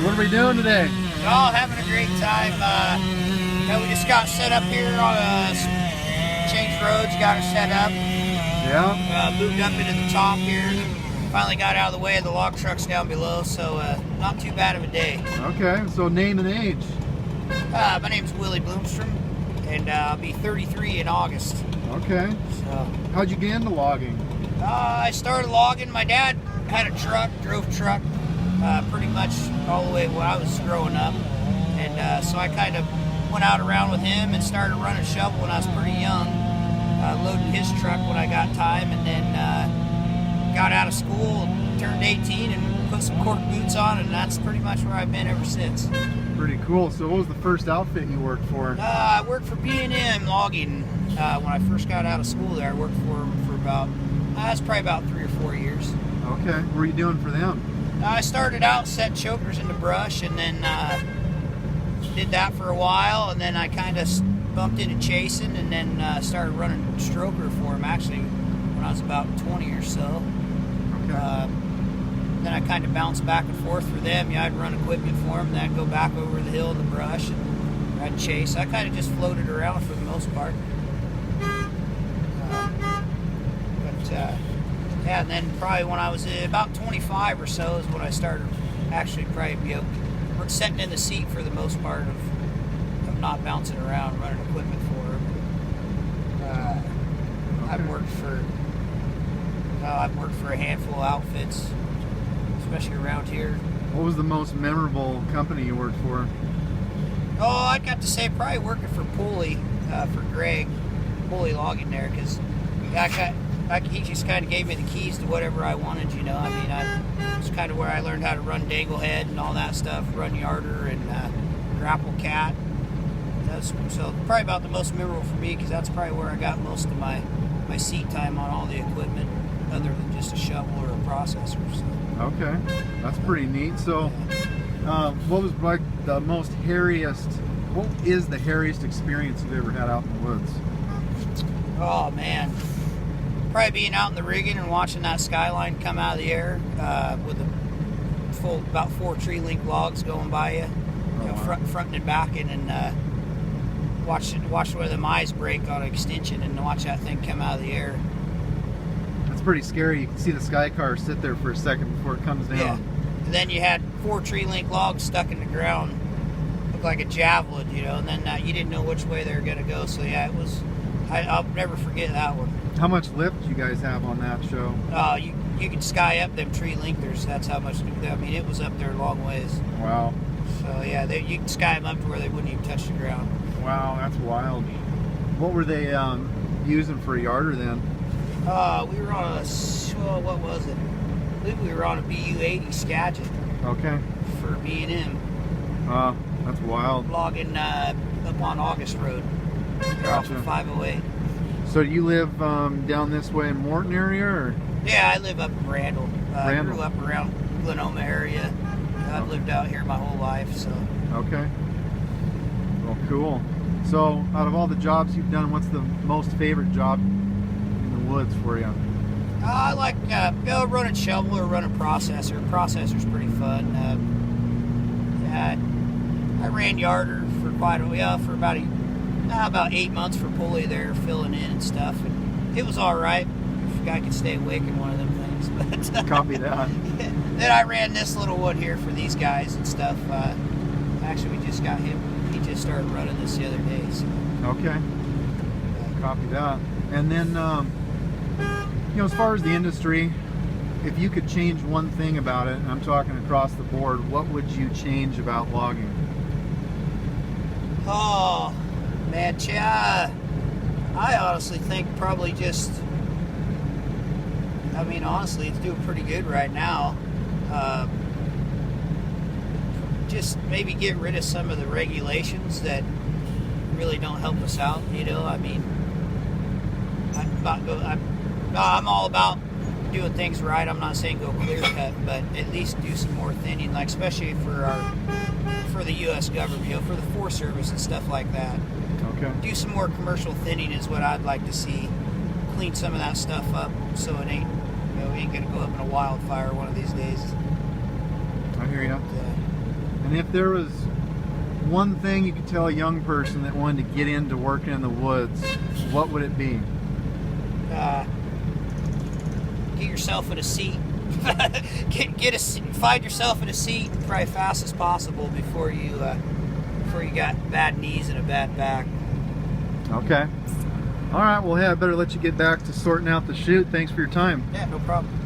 What are we doing today? Oh, having a great time. We just got set up here on changed roads, got it set up. Yeah. Moved up into the top here. Finally got out of the way of the log trucks down below, so not too bad of a day. Okay, so name and age. My name's Willie Bloomstrom, and I'll be 33 in August. Okay. So, how'd you get into logging? I started logging. My dad had a truck, drove truck, pretty much all the way when I was growing up. And so I kind of went out around with him and started running shovel when I was pretty young, loading his truck when I got time, and then got out of school, turned 18, and put some cork boots on, and that's pretty much where I've been ever since. Pretty cool. So what was the first outfit you worked for? I worked for B&M Logging when I first got out of school there. I worked for them for about, that's probably about 3 or 4 years. Okay. What were you doing for them? I started out setting chokers in the brush, and then did that for a while, and then I kind of bumped into chasing, and then started running stroker for them actually when I was about 20 or so. Okay. Then I kind of bounced back and forth for them. Yeah, I'd run equipment for them, then I'd go back over the hill in the brush, and I'd chase. I kind of just floated around for the most part. Yeah, and then probably when I was about 25 or so is when I started actually probably sitting in the seat for the most part of not bouncing around running equipment for them. I've worked for a handful of outfits, especially around here. What was the most memorable company you worked for? Oh, I'd got to say probably working for Pulley, for Greg, Pulley Logging there, because he just kind of gave me the keys to whatever I wanted, you know. I mean, it's kind of where I learned how to run dangle head and all that stuff, run yarder and grapple cat. So probably about the most memorable for me, because that's probably where I got most of my seat time on all the equipment, other than just a shovel or a processor. So. Okay, that's pretty neat. So, what was like the most hairiest? What is the hairiest experience you've ever had out in the woods? Oh man, probably being out in the rigging and watching that skyline come out of the air with a full about 4 tree link logs going by you, front and backing, and watch where the eyes break on an extension and watch that thing come out of the air. That's pretty scary. You can see the sky car sit there for a second before it comes down. Yeah. And then you had 4 tree link logs stuck in the ground, looked like a javelin, you know, and then you didn't know which way they were going to go. So yeah, it was. I'll never forget that one. How much lift do you guys have on that show? You can sky up them tree linkers. That's how much. I mean, it was up there a long ways. Wow. So yeah, you can sky them up to where they wouldn't even touch the ground. Wow, that's wild. What were they using for a yarder then? We were on what was it? I believe we were on a BU-80 Skagit. Okay. For B&M. That's wild. Logging up on August Road. They're off of 508. So do you live down this way in Morton area, or? Yeah, I live up in Randall. I Randall. grew up around Glenoma area. I've lived out here my whole life, so. Okay. Well, cool. So, out of all the jobs you've done, what's the most favorite job in the woods for you? I like running shovel or running processor. Processor's pretty fun. I ran yarder for quite a while, for about 8 months for Pulley there, filling in and stuff. And it was all right if a guy could stay awake in one of them things. But Copy that. Then I ran this little one here for these guys and stuff. Actually, we just got him. He just started running this the other day. So. Okay. Copy that. And then, as far as the industry, if you could change one thing about it, and I'm talking across the board, what would you change about logging? Oh, man, I honestly think probably just, honestly, it's doing pretty good right now. Just maybe get rid of some of the regulations that really don't help us out, you know. I mean, I'm all about doing things right. I'm not saying go clear cut, but at least do some more thinning, like especially for the U.S. government, you know, for the Forest Service and stuff like that. Okay. Do some more commercial thinning is what I'd like to see. Clean some of that stuff up so it ain't, we ain't gonna go up in a wildfire one of these days. I hear you. And if there was one thing you could tell a young person that wanted to get into working in the woods, what would it be? Get yourself in a seat. Find yourself in a seat probably fast as possible before you got bad knees and a bad back. Okay. All right. Well, hey, I better let you get back to sorting out the chute. Thanks for your time. Yeah, no problem.